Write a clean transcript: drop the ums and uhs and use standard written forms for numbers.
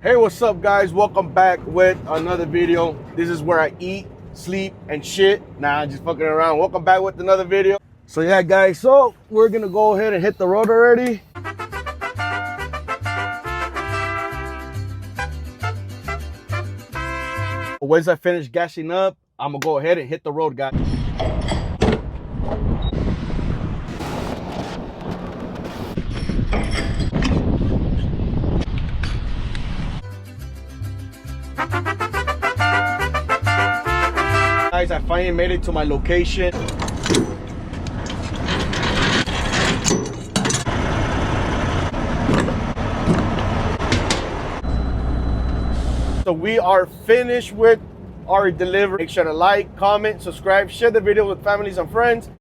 Hey, what's up guys? Welcome back with another video. This is where I eat, sleep, and shit. Nah, just fucking around. Welcome back with another video. So yeah guys, so we're gonna go ahead and hit the road already. Once I finish gassing up, I'm gonna go ahead and hit the road, guys. Guys, I finally made it to my location. So we are finished with our delivery. Make sure to like, comment, subscribe, share the video with families and friends.